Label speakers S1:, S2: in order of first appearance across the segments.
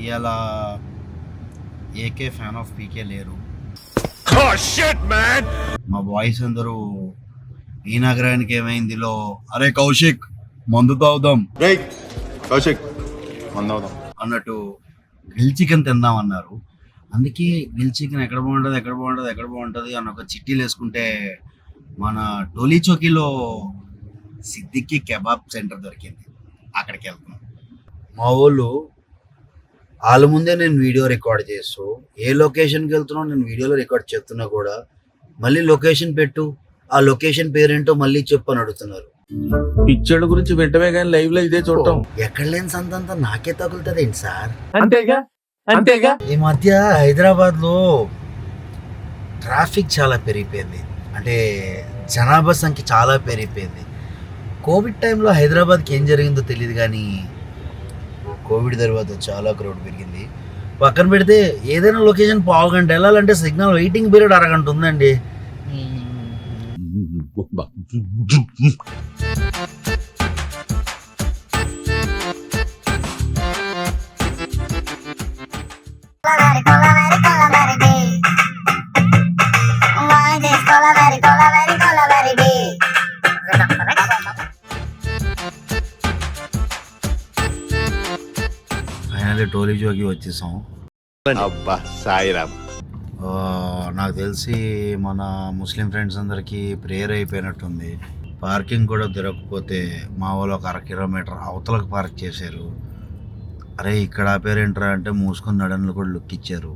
S1: ఇలా AK fan of పీకే లేరు. మా బాయ్స్ అందరూ ఈ నగరానికి ఏమైందిలో అరే కౌశిక్ మందు తాగుదాం
S2: కౌశిక్ మందు తాగుదాం
S1: అన్నట్టు గ్రిల్ చికెన్ తిందామన్నారు. అందుకే గ్రిల్ చికెన్ ఎక్కడ బాగుంటుంది అని ఒక చిట్టీలు వేసుకుంటే మన టోలీ చౌకీలో సిద్దికి కెబాబ్ సెంటర్ దొరికింది. అక్కడికి వెళ్తున్నాం. మా వాళ్ళు వాళ్ళ ముందే నేను వీడియో రికార్డ్ చేస్తూ ఏ లొకేషన్కి వెళ్తున్నావు నేను వీడియోలో రికార్డ్ చేస్తున్నా కూడా మళ్ళీ లొకేషన్ పెట్టు, ఆ లొకేషన్ పేరేంటో మళ్ళీ చెప్పు అని అడుగుతున్నారు.
S3: పిక్చర్ల గురించి వెంటనే కానీ లైవ్ లో ఇదే చూడటం
S1: ఎక్కడ లేని సంతంతా నాకే తగులుతుంది ఏంటి సార్?
S3: అంతేగా
S1: ఈ మధ్య హైదరాబాద్ లో ట్రాఫిక్ చాలా పెరిగిపోయింది, అంటే జనాభా సంఖ్య చాలా పెరిగిపోయింది. కోవిడ్ టైంలో హైదరాబాద్కి ఏం జరిగిందో తెలియదు కానీ కోవిడ్ తర్వాత చాలా క్రౌడ్ పెరిగింది. పక్కన పెడితే ఏదైనా లొకేషన్ పావు గంట వెళ్ళాలంటే సిగ్నల్ వెయిటింగ్ పీరియడ్ అరగంట ఉందండి. ఫైనల్లీ టోలీ జోకి వచ్చేసాం.
S2: అబ్బా సాయిరామ్.
S1: నాకు తెలిసి మన ముస్లిం ఫ్రెండ్స్ అందరికీ ప్రేయర్ అయిపోయినట్టుంది. పార్కింగ్ కూడా దొరకకపోతే మా వాళ్ళు ఒక 1 కిలోమీటర్ అవతలకు పార్క్ చేశారు. అరే ఇక్కడ ఆపేరేంట్రా అంటే మూసుకొని నడన్లు కూడా లుక్ ఇచ్చారు.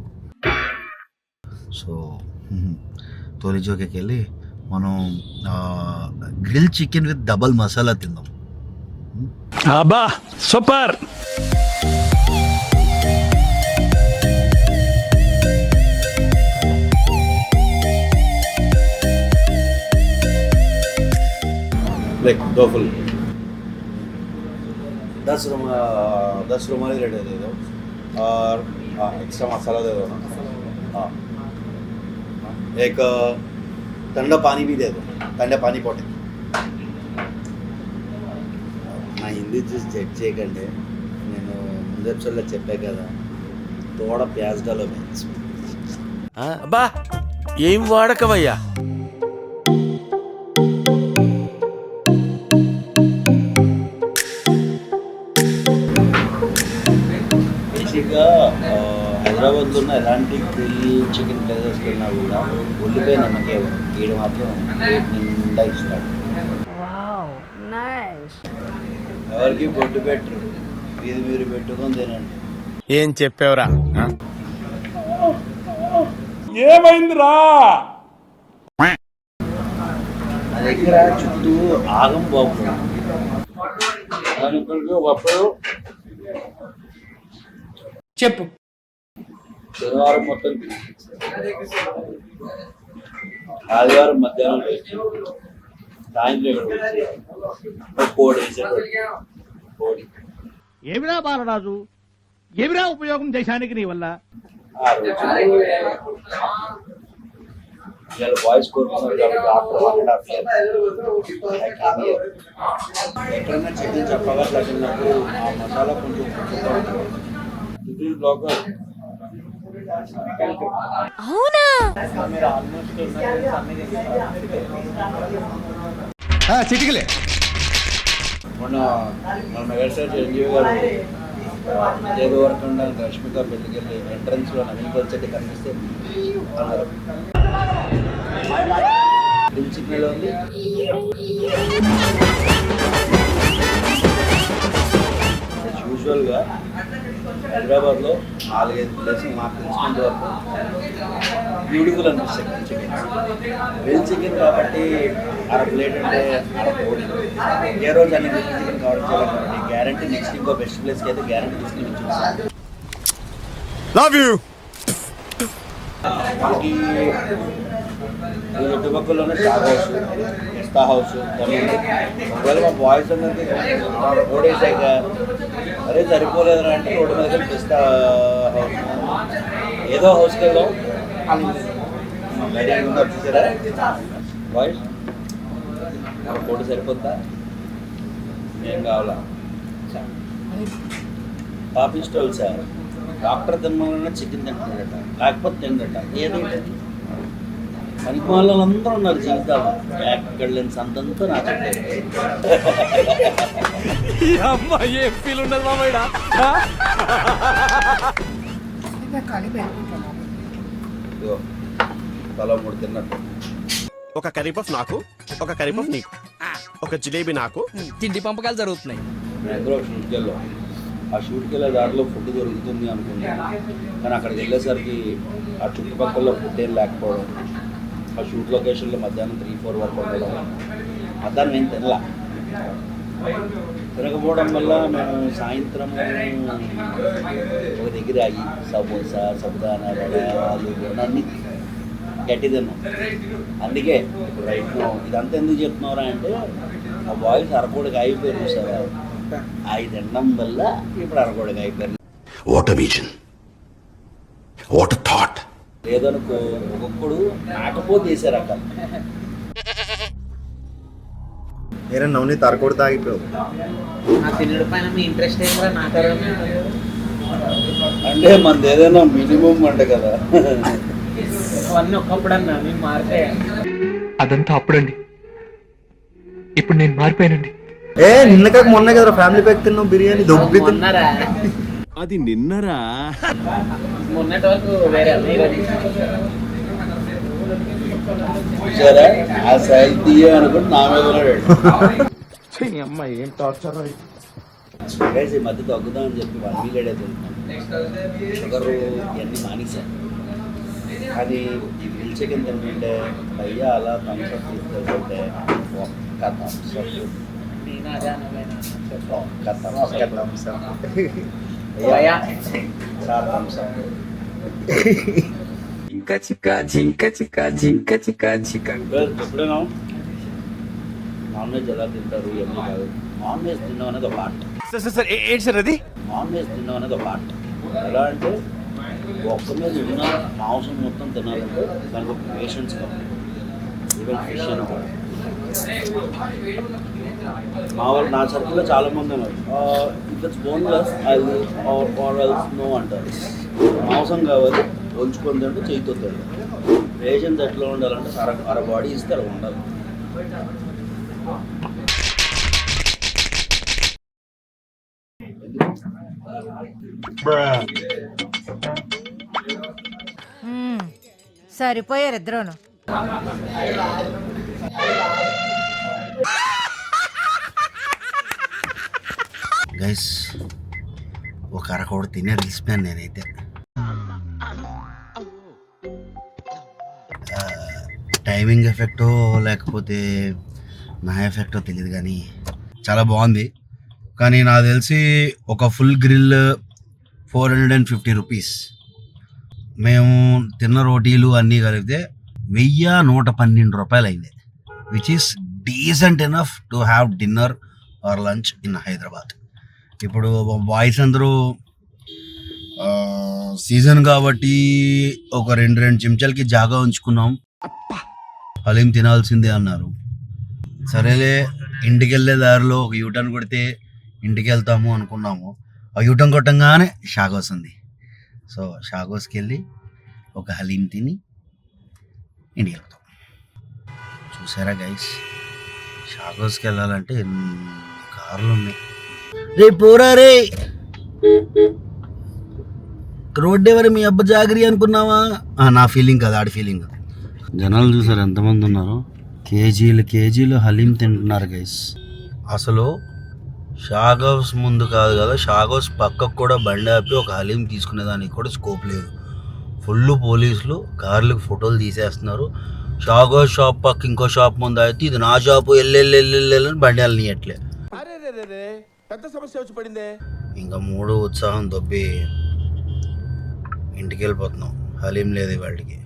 S1: సో టోలీ జోకి వెళ్ళి మనం grill chicken with double masala తిందాం.
S3: అబ్బా సూపర్.
S1: लाइक 2 फुल 10 रुमाली रेट दे दो और एक्स्ट्रा मसाला दे दो ना. हाँ एक ठंडा पानी भी दे दो, ठंडा पानी पोटे. నా హిందీ చూసి జడ్జ్ చేయకండి, నేను ముందు ఎపిసోడ్లో చెప్పా కదా తోడ ప్యాజ్ డాలో మ్యాచ్.
S3: అబ్బా ఏం వాడకవయ్యా.
S1: బేసిక్గా హైదరాబాద్లో ఉన్న ఎలాంటి గ్రిల్ చికెన్ ప్లేసెస్కి వెళ్ళినా కూడా ఉల్లిపాయ నమ్మకే వీడు మాత్రం రేట్ నిండా ఇస్తాడు. ఎవరికి బొట్టు పెట్టరు, ఇది మీరు పెట్టుకొని తినండి.
S3: ఏం చెప్పావురా?
S2: ఏమైందిరా?
S1: నా దగ్గర చుట్టూ ఆగం బాబు
S3: చెప్పు.
S1: శనివారం మొత్తం ఆదివారం మధ్యాహ్నం సాయంత్రం కోడి.
S4: ఏమిరా బాలరాజు, ఏమిరా ఉపయోగం దేశానికి నీ వల్ల?
S1: బాయ్స్ కోరుకున్నారు కాబట్టి ఆఫ్టర్ 1.5 years ఎక్కడన్నా చికెన్ చెప్పగా తగినప్పుడు ఆ మసాలా కొంచెం బ్లాగర్
S5: అవునా?
S1: మీరు ఆల్మోస్ట్
S2: చిటికలే
S1: మొన్న మన మెగాస్టార్ ఎన్జిఓ గారు ఏదో వరకు ఉండాలి రష్మిక పెళ్ళికి వెళ్ళి ఎంట్రన్స్లో నవీన్ కొల్చెట్టి కనిపిస్తే అన్నారు ప్రిన్సిపల్ ఉంది. యూజువల్గా హైదరాబాద్లో 4-5 ప్లేసులు మాకు తెలిసినంత వరకు బ్యూటిఫుల్ అనిపిస్తాయి గ్రిల్ చికెన్ కాబట్టి 1/2 ప్లేట్ అంటే 1/2 కోడి. ఏ రోజు అన్ని గ్రిల్ చికెన్ కావడం కాబట్టి గ్యారంటీ నెక్స్ట్ ఇంకో బెస్ట్ ప్లేస్కి అయితే గ్యారంటీ తీసుకుని చూస్తాను.
S2: Love you.
S1: మనకి ఈ చుట్టుపక్కలలోనే స్టార్ హౌస్, ఎస్తా హౌస్ ఒకవేళ మా బాయ్స్ అనేది 4 days అయ్యాక అరే సరిపోలేదురా అంటే రోడ్డు మీద పిస్తా హౌస్ ఏదో హౌస్కి వెళ్దాం బయట వచ్చేసారా బాయ్స్? 1 కోటి సరిపోద్దా? ఏం కావాలా? పాపిస్టోల్ సార్ డాక్టర్ తిన్నాడన్నా చికెన్ తింటాడట లేకపోతే తిండట ఏదైతే పనికి వాళ్ళందరూ ఉన్నారు జీవితాలు ఎక్కడ లేని సంతంతో నా
S3: ఏం ఫీల్ ఉండదు మామయ్య
S1: తల మూడు తిన్నట్టు
S2: ఒక కర్రీపఫ్ నాకు ఒక కర్రీపఫ్ నీకు ఒక జిలేబీ నాకు
S5: తిండి పంపకాలు జరుగుతున్నాయి.
S1: మేము ఎక్కడో షూట్కి వెళ్ళాం ఆ షూట్కి వెళ్ళే దారిలో ఫుడ్ దొరుకుతుంది అనుకున్నాం కానీ అక్కడికి వెళ్ళేసరికి ఆ చుట్టుపక్కల ఫుడ్ ఏం లేకపోవడం ఆ షూట్ లొకేషన్లో మధ్యాహ్నం 3-4 వరకు ఉండడం మధ్యాహ్నం ఏం తినలా తినకపోవడం వల్ల మేము సాయంత్రం ఒక దగ్గర అయ్యి సమోసా సబుదానా వడ ఆలు అన్నీ గట్టి తిన్నాం. అందుకే ఇప్పుడు రైట్ ఇదంతా ఎందుకు చెప్తున్నారా అంటే ఆ బాయ్స్ అరకోడికి అయిపోయారు చూసారా అవి తినడం వల్ల ఇప్పుడు అరకోడికి అయిపోయారు.
S6: What a vision. What a thought.
S1: లేదనుకో ఒక్కొక్కడు నాకపోతే వేసారు అక్కడ
S2: ఏరే నవ్వుని తరకొడు తాగిపోయావు
S5: నా తినడం పైన మీ ఇంట్రెస్ట్ ఏంటో నాకు
S1: అంటే మనది ఏదైనా మినిమం అంట కదా.
S5: అవన్నీ ఒకప్పుడు అన్నా మేము మారితే
S7: అదంతా అప్పుడండి. ఇప్పుడు నేను మారిపోయానండి.
S2: ఏ నిన్న కాక మొన్న కదా ఫ్యామిలీ ప్యాక్ తిన్నావు బిర్యానీ దొబ్బి
S5: మొన్నరా
S2: అది నిన్నరా
S5: మొన్నటి వరకు వేరే
S1: చూసారా ఆ సైజ్ తీయ అనుకుంటే నా మీద ఉన్నాడు.
S3: అమ్మాయి ఏం టార్చర్
S1: ఈ మధ్య తగ్గుదామని చెప్పి 1 వీక్ తింటున్నాను షుగర్ ఇవన్నీ మానేశాను. అది ఈ గ్రిల్ చికెన్ తింటుంటే అయ్యా అలా థమ్స్అప్ తీసుకెళ్తుంటే ఒక్క థమ్స్అప్
S5: నేను అదే అనలేను.
S1: ఒక్క థమ్స్అప్
S5: అయ్యా
S1: సార్ థమ్స్అప్
S7: జింక చిక్క జింక చిక్క జింక చిక్క చిక్క.
S1: ఎప్పుడైనా నాన్ వెజ్ ఎలా తింటారు ఇవన్నీ కాదు. నాన్ వెజ్ తినడం అనేది ఒక ఆర్ట్.
S3: సార్ ఏంటి సార్ అది
S1: నాన్ వెజ్ తినడం అనేది ఒక ఆర్ట్. ఎలా అంటే ఒక్క మీద ఉన్న మాంసం మొత్తం తినాలంటే దానికి ఒక పేషెన్స్ కావాలి. ఈవెన్ ఫిష్ అని కూడా మా వాళ్ళు నా సర్కిల్లో చాలా మంది ఉన్నారు if it's boneless I are else no అంటారు. మాంసం కావాలి ఒలుచుకొని తింటే చేయితో తింటారు. పేషెన్స్ ఎట్లా ఉండాలంటే అర బాడీ ఇస్తే అలా ఉండాలి.
S8: సరిపోయారు ఇద్దరును.
S1: గైస్ ఒక అరకోడు తినే తెలిసిపోయాను నేనైతే. టైమింగ్ ఎఫెక్టో లేకపోతే నా ఎఫెక్టో తెలియదు కానీ చాలా బాగుంది. కానీ నాకు తెలిసి ఒక ఫుల్ గ్రిల్ 450 రూపీస్. మేము తిన్న రోటీలు అన్నీ కలిపితే 1112 రూపాయలు అయింది. Which is decent enough to have dinner or lunch in Hyderabad. ఇప్పుడు బాయ్స్ అందరూ సీజన్ కాబట్టి ఒక 2 చెంచాలకి జాగా ఉంచుకున్నాం. హలీం తినాల్సిందే అన్నారు. సరేలే ఇంటికి వెళ్ళే దారిలో ఒక యూటర్న్ కొడితే ఇంటికి వెళ్తాము అనుకున్నాము. ఆ యూటర్న్ కొట్టంగానే షాగోస్ ఉంది. సో షాగోస్కి వెళ్ళి ఒక హలీం తిని ఇంటికి వెళ్తాం. చూసారా గైస్, షాగోస్కి వెళ్ళాలంటే ఎన్ని కార్లు ఉన్నాయి. రే పోరా రే, రోడ్ ఎవరు మీ అబ్బ జాగిరి అనుకున్నావా? నా ఫీలింగ్ కదా, ఆడి ఫీలింగ్. జనాలు చూసారు ఎంతమంది ఉన్నారు. కేజీలు హలీం తింటున్నారు గైస్. అసలు షాగోస్ ముందు కాదు కదా, షాగోస్ పక్కకు కూడా బండి ఆపి ఒక హలీం తీసుకునేదానికి కూడా స్కోప్ లేదు. ఫుల్ పోలీసులు కార్లకు ఫోటోలు తీసేస్తున్నారు. షాగోస్ షాప్ పక్క ఇంకో షాప్ ముందు అయితే ఇది నా షాపు వెళ్ళని బండి వెళ్ళనియట్లే.
S3: పెద్ద సమస్య వచ్చి పడిందే.
S1: ఇంకా 3 ఉత్సాహం దొబ్బి ఇంటికి వెళ్ళిపోతున్నాం. హలీం లేదు వాడికి.